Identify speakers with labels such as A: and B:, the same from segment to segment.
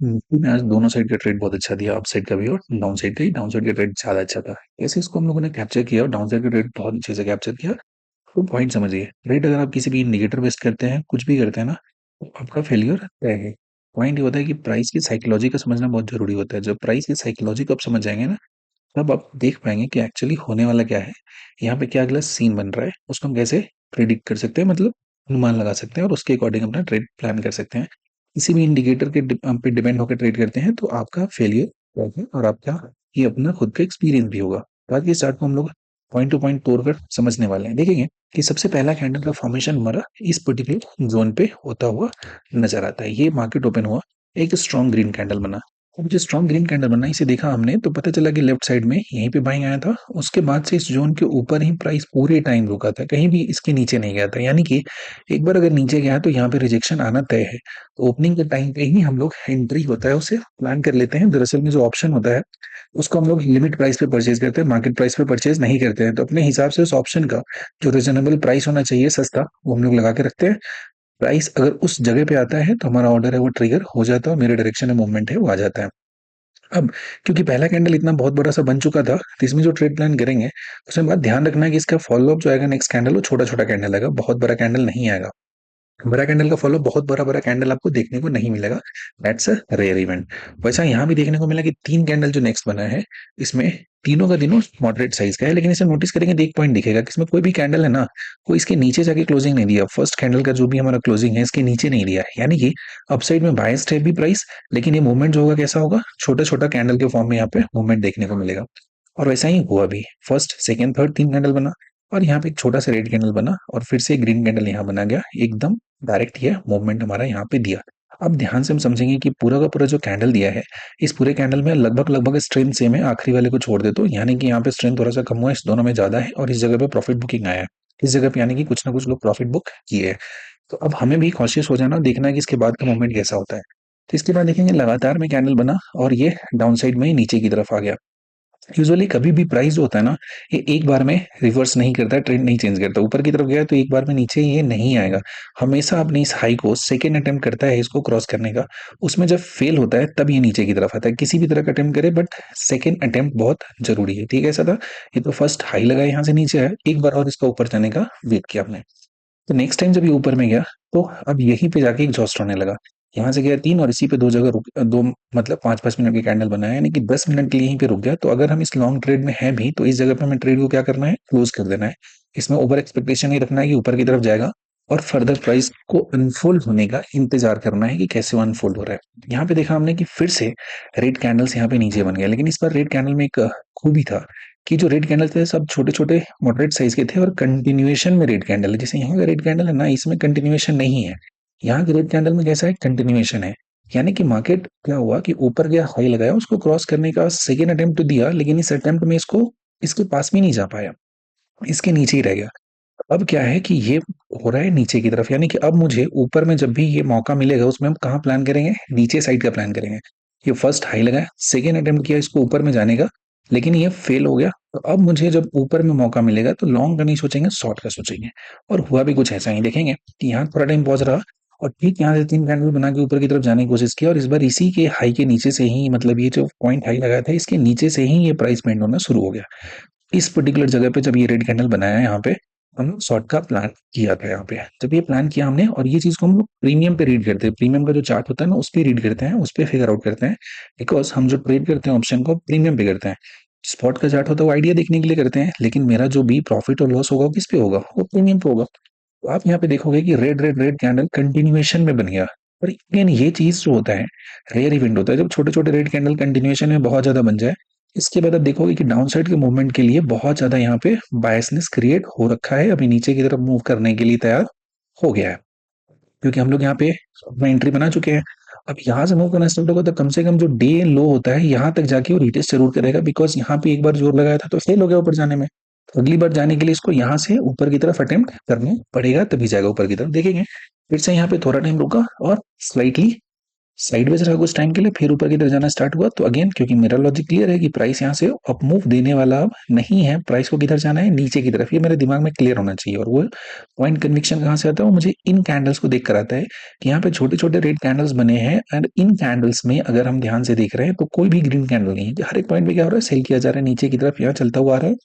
A: Nifty में आज दोनों साइड का ट्रेड बहुत अच्छा दिया, अप साइड का भी और डाउन साइड का ही। डाउन साइड का ट्रेड ज्यादा अच्छा था। ऐसे इसको हम लोगों ने कैप्चर किया और डाउन साइड का ट्रेड बहुत अच्छे से कैप्चर किया। तो पॉइंट समझिए, ट्रेड अगर आप किसी भी इंडिकेटर बेस्ड करते हैं, कुछ भी करते हैं ना, तो आपका फेलियर तय है। पॉइंट ये होता है कि प्राइस की साइकोलॉजी का समझना बहुत जरूरी होता है। जब प्राइस की साइकोलॉजी को आप समझ जाएंगे ना, तब आप देख पाएंगे कि एक्चुअली होने वाला क्या है, यहाँ पे क्या अगला सीन बन रहा है, उसको हम कैसे प्रिडिक्ट कर सकते हैं, मतलब अनुमान लगा सकते हैं और उसके अकॉर्डिंग अपना ट्रेड प्लान कर सकते हैं। किसी भी इंडिकेटर के पे डिपेंड होकर ट्रेड करते हैं तो आपका फेलियर क्या है और आपका ये अपना खुद का एक्सपीरियंस भी होगा। तो आज के स्टार्ट को हम लोग पॉइंट टू पॉइंट तोड़कर समझने वाले हैं। देखेंगे कि सबसे पहला कैंडल का फॉर्मेशन हमारा इस पर्टिकुलर जोन पे होता हुआ नजर आता है। ये मार्केट ओपन हुआ, एक स्ट्रॉन्ग ग्रीन कैंडल बना। अब जो स्ट्रॉन्ग ग्रीन कैंडल बना, इसे देखा हमने तो पता चला कि लेफ्ट साइड में यहीं पे बाइंग आया था। उसके बाद से इस जोन के ऊपर ही प्राइस पूरे टाइम रुका था, कहीं भी इसके नीचे नहीं गया था। यानी कि एक बार अगर नीचे गया तो यहाँ पे रिजेक्शन आना तय है। तो ओपनिंग के टाइम पे ही हम लोग एंट्री होता है उसे प्लान कर लेते हैं। दरअसल में जो ऑप्शन होता है उसको हम लोग लिमिट प्राइस पे परचेज करते हैं, मार्केट प्राइस पे परचेज नहीं करते हैं। तो अपने हिसाब से उस ऑप्शन का जो रिजनेबल प्राइस होना चाहिए, सस्ता, वो हम लोग लगा के रखते हैं। प्राइस अगर उस जगह पे आता है तो हमारा ऑर्डर है वो ट्रिगर हो जाता है और मेरे डायरेक्शन में मूवमेंट है वो आ जाता है। अब क्योंकि पहला कैंडल इतना बहुत बड़ा सा बन चुका था, तो इसमें जो ट्रेड प्लान करेंगे उसमें बात ध्यान रखना है कि इसका फॉलो अप जो आएगा नेक्स्ट कैंडल, वो छोटा छोटा कैंडल आएगा, बहुत बड़ा कैंडल नहीं आएगा। बड़ा कैंडल का फॉलो बहुत बड़ा बड़ा कैंडल आपको देखने को नहीं मिलेगा। That's a rare event. वैसा यहाँ भी देखने को मिला कि तीन कैंडल जो नेक्स्ट बना है, इसमें तीनों का तीनों मॉडरेट साइज का है। लेकिन इसे नोटिस करेंगे तो एक पॉइंट दिखेगा कि इसमें कोई भी कैंडल है ना, वो इसके नीचे जाके क्लोजिंग नहीं दिया। फर्स्ट कैंडल का जो भी हमारा क्लोजिंग है इसके नीचे नहीं दिया है, यानी कि अपसाइड में बायस्ड है भी प्राइस। लेकिन ये मूवमेंट जो होगा कैसा होगा, छोटा छोटा कैंडल के फॉर्म में यहाँ पे मूवमेंट देखने को मिलेगा। और वैसा ही हुआ भी, फर्स्ट सेकेंड थर्ड तीन कैंडल बना और यहाँ पे एक छोटा सा रेड कैंडल बना और फिर से ग्रीन कैंडल यहाँ बना गया। एकदम डायरेक्ट ये मूवमेंट हमारा यहाँ पे दिया। अब ध्यान से हम समझेंगे कि पूरा का पूरा जो कैंडल दिया है, इस पूरे कैंडल में लगभग लगभग स्ट्रेंथ सेम है, आखिरी वाले को छोड़ दे तो। यानी कि यहाँ पे स्ट्रेंथ थोड़ा सा कम हुआ है, इस दोनों में ज्यादा है और इस जगह पे प्रॉफिट बुकिंग आया है। इस जगह पे यानी कि कुछ ना कुछ लोग प्रॉफिट बुक किए हैं। तो अब हमें भी कॉशियस हो जाना, देखना है कि इसके बाद का मूवमेंट कैसा होता है। तो इसके बाद देखेंगे लगातार में कैंडल बना और ये डाउन साइड में ही नीचे की तरफ आ गया। यूजुअली कभी भी प्राइस जो होता है ना, ये एक बार में रिवर्स नहीं करता है, ट्रेंड नहीं चेंज करता। ऊपर की तरफ गया तो एक बार में नीचे ये नहीं आएगा। हमेशा अपनी इस हाई को सेकेंड अटेम्प्ट करता है इसको क्रॉस करने का। उसमें जब फेल होता है तब ये नीचे की तरफ आता है। किसी भी तरह का अटेम्प्ट करे, बट सेकेंड अटेम्प्ट बहुत जरूरी है। ठीक है, ऐसा था। ये तो फर्स्ट हाई लगा, यहाँ से नीचे है, एक बार और इसका ऊपर जाने का वेट किया आपने। तो नेक्स्ट टाइम जब ये ऊपर में गया, तो अब यहीं पे जाके एग्जॉस्ट होने लगा। यहाँ से गया तीन और इसी पे दो जगह रुक, दो मतलब 5-5 मिनट के कैंडल बनाया, यानी कि 10 मिनट के लिए यहीं पे रुक गया। तो अगर हम इस लॉन्ग ट्रेड में हैं भी तो इस जगह पे हमें ट्रेड को क्या करना है, क्लोज कर देना है। इसमें ओवर एक्सपेक्टेशन नहीं रखना है कि ऊपर की तरफ जाएगा और फर्दर प्राइस को अनफोल्ड होने का इंतजार करना है कि कैसे वो अनफोल्ड हो रहा है। यहाँ पे देखा हमने कि फिर से रेड कैंडल्स यहाँ पे नीचे बन गया, लेकिन इस बार रेड कैंडल में एक खूबी था कि जो रेड कैंडल थे सब छोटे छोटे मॉडरेट साइज के थे और कंटिन्यूएशन में रेड कैंडल है। जैसे यहाँ का रेड कैंडल है ना, इसमें कंटिन्यूएशन नहीं है। यहाँ के रेड कैंडल में कैसा है, कंटिन्यूएशन है। यानी कि मार्केट क्या हुआ कि ऊपर गया, हाई लगाया, उसको क्रॉस करने का सेकेंड अटेम्प्ट तो दिया, लेकिन इस अटेम्प्ट में इसको इसके पास भी नहीं जा पाया, इसके नीचे ही रह गया। अब क्या है कि ये हो रहा है नीचे की तरफ, यानी कि अब मुझे ऊपर में जब भी ये मौका मिलेगा उसमें हम कहाँ प्लान करेंगे, नीचे साइड का प्लान करेंगे। ये फर्स्ट हाई लगाया, सेकेंड अटेम्प्ट किया इसको ऊपर में जाने का, लेकिन ये फेल हो गया। तो अब मुझे जब ऊपर में मौका मिलेगा तो लॉन्ग का नहीं सोचेंगे, शॉर्ट का सोचेंगे। और हुआ भी कुछ ऐसा ही, देखेंगे कि यहाँ थोड़ा टाइम पहुंच रहा और ठीक यहाँ से तीन कैंडल बना के ऊपर की तरफ जाने की कोशिश की और इस बार इसी के हाई के नीचे से ही, मतलब ये जो पॉइंट हाई लगाया था इसके नीचे से ही ये प्राइस बेंड होना शुरू हो गया। इस पर्टिकुलर जगह पे जब ये रेड कैंडल बनाया है, यहाँ पे हम शॉर्ट का प्लान किया था। यहाँ पे जब ये प्लान किया हमने, और ये चीज को हम लोग प्रीमियम पे रीड करते हैं, प्रीमियम का जो चार्ट होता है ना उस पे रीड करते हैं, उस पे फिगर आउट करते हैं। बिकॉज हम जो ट्रेड करते हैं ऑप्शन को प्रीमियम पे करते हैं। स्पॉट का चार्ट होता है वो आइडिया देखने के लिए करते हैं, लेकिन मेरा जो भी प्रॉफिट और लॉस होगा वो किस पे होगा, वो प्रीमियम पे होगा। तो आप यहाँ पे देखोगे कि red red red candle continuation में बन गया। और अगेन ये चीज जो होता है, रेयर इवेंट होता है जब छोटे छोटे रेड कैंडल कंटिन्यूएशन में बहुत ज्यादा बन जाए। इसके बाद आप देखोगे कि डाउन साइड के मूवमेंट के लिए बहुत ज्यादा यहाँ पे बायसनेस क्रिएट हो रखा है, अभी नीचे की तरफ मूव करने के लिए तैयार हो गया है। क्योंकि हम लोग यहाँ पे अपना एंट्री बना चुके हैं। अब यहाँ से मूव करना स्टार्ट होगा तो कम से कम जो डे लो होता है यहाँ तक जाके वो रिटेस्ट जरूर करेगा, बिकॉज यहाँ पे एक बार जोर लगाया था तो फेल हो गया ऊपर जाने में। तो अगली बार जाने के लिए इसको यहाँ से ऊपर की तरफ अटेम्प्ट करना पड़ेगा, तभी जाएगा ऊपर की तरफ। देखेंगे फिर से यहाँ पे थोड़ा टाइम रुका और स्लाइटली साइडवेज रहा कुछ टाइम के लिए, फिर ऊपर की तरफ जाना स्टार्ट हुआ, तो अगेन क्योंकि मेरा लॉजिक क्लियर है कि प्राइस यहाँ से अप मूव देने वाला अब नहीं है, प्राइस को किधर जाना है, नीचे की तरफ, ये मेरे दिमाग में क्लियर होना चाहिए। और वो पॉइंट कन्विक्शन कहाँ से आता है, वो मुझे इन कैंडल्स को देख कर आता है कि यहाँ पे छोटे छोटे रेड कैंडल्स बने हैं, एंड इन कैंडल्स में अगर हम ध्यान से देख रहे हैं तो कोई भी ग्रीन कैंडल नहीं है। हर एक पॉइंट पे क्या हो रहा है, सेल किया जा रहा है नीचे की तरफ, यहाँ चलता हुआ आ रहा है,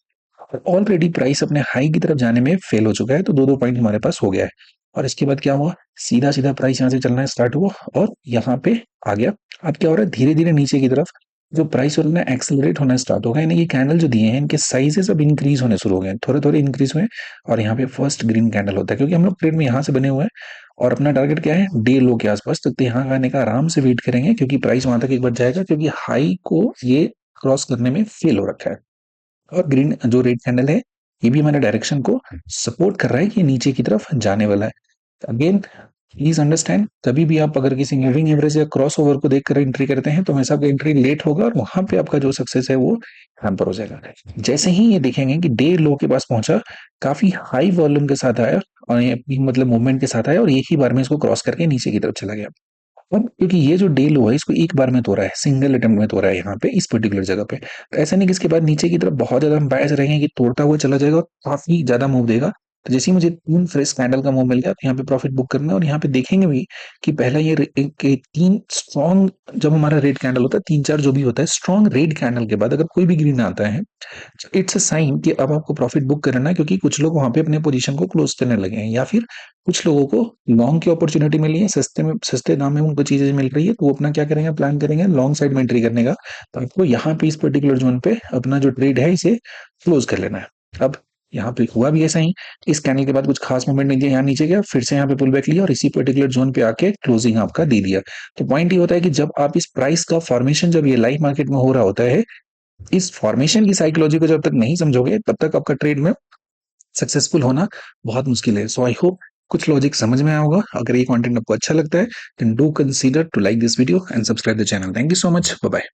A: और ऑलरेडी प्राइस अपने हाई की तरफ जाने में फेल हो चुका है, तो दो दो पॉइंट हमारे पास हो गया है। और इसके बाद क्या हुआ, सीधा सीधा प्राइस यहाँ से चलना स्टार्ट हुआ और यहाँ पे आ गया। अब क्या हो रहा है, धीरे धीरे नीचे की तरफ जो प्राइस और ना एक्सेलरेट होना स्टार्ट होगा, यानी ये कैंडल जो दिए हैं इनके साइजेस अब इंक्रीज होने शुरू हो गए, थोड़े थोड़े इंक्रीज हुए। और यहाँ पे फर्स्ट ग्रीन कैंडल होता है, क्योंकि हम लोग ट्रेड में यहाँ से बने हुए हैं और अपना टारगेट क्या है, डे लो के आसपास, तो यहाँ आने का आराम से वेट करेंगे, क्योंकि प्राइस वहां तक एक बार जाएगा, क्योंकि हाई को ये क्रॉस करने में फेल हो रखा है। और ग्रीन जो रेड कैंडल है, ये भी हमारे डायरेक्शन को सपोर्ट कर रहा है कि नीचे की तरफ जाने वाला है। अगेन प्लीज अंडरस्टैंड, कभी भी आप अगर किसी मूविंग एवरेज या क्रॉस ओवर को देखकर एंट्री करते हैं तो हमेशा आपकी एंट्री लेट होगा, और वहां पे आपका जो सक्सेस है वो हैम्पर हो जाएगा। जैसे ही ये देखेंगे कि डे लो के पास पहुंचा, काफी हाई वॉल्यूम के साथ आया, और ये मतलब मूवमेंट के साथ आया, और एक ही बार में इसको क्रॉस करके नीचे की तरफ चला गया। अब क्योंकि ये जो डे लो है, इसको एक बार में तोड़ा है, सिंगल अटेम्प्ट में तोड़ा है यहाँ पे इस पर्टिकुलर जगह पे, तो ऐसा नहीं कि इसके बाद नीचे की तरफ बहुत ज्यादा हम बायस रहेंगे कि तोड़ता हुआ चला जाएगा और काफी ज्यादा मूव देगा। तो जैसे ही मुझे तीन फ्रेश कैंडल का मूव मिल गया, तो यहाँ पे प्रॉफिट बुक करना है। और यहाँ पे देखेंगे भी कि पहला ये तीन स्ट्रॉन्ग, जब हमारा रेड कैंडल होता है, तीन चार जो भी होता है स्ट्रॉन्ग रेड कैंडल के बाद अगर कोई भी ग्रीन आता है, इट्स अ साइन कि अब आपको प्रॉफिट बुक करना है, क्योंकि कुछ लोग वहां पे अपने पोजीशन को क्लोज करने लगे हैं, या फिर कुछ लोगों को लॉन्ग की अपॉर्चुनिटी मिली है, सस्ते में सस्ते दाम में उनको चीजें मिल रही है, तो वो अपना क्या करेंगे, प्लान करेंगे लॉन्ग साइड में एंट्री करने का। तो आपको यहाँ पे इस पर्टिकुलर जोन पे अपना जो ट्रेड है इसे क्लोज कर लेना है। अब यहाँ पे हुआ भी ऐसा ही, इस कैंडल के बाद कुछ खास मूवमेंट नहीं दिया, यहाँ नीचे गया, फिर से यहाँ पे पुल बैक लिया और इसी पर्टिकुलर जोन पे आके क्लोजिंग आपका दे दिया। तो पॉइंट ये होता है कि जब आप इस प्राइस का फॉर्मेशन जब ये लाइव मार्केट में हो रहा होता है, इस फॉर्मेशन की साइकोलॉजी को जब तक नहीं समझोगे, तब तक आपका ट्रेड में सक्सेसफुल होना बहुत मुश्किल है। सो आई होप कुछ लॉजिक समझ में आया होगा। अगर ये कंटेंट आपको अच्छा लगता है, then do consider to like this video and subscribe the channel. Thank you so much, bye bye.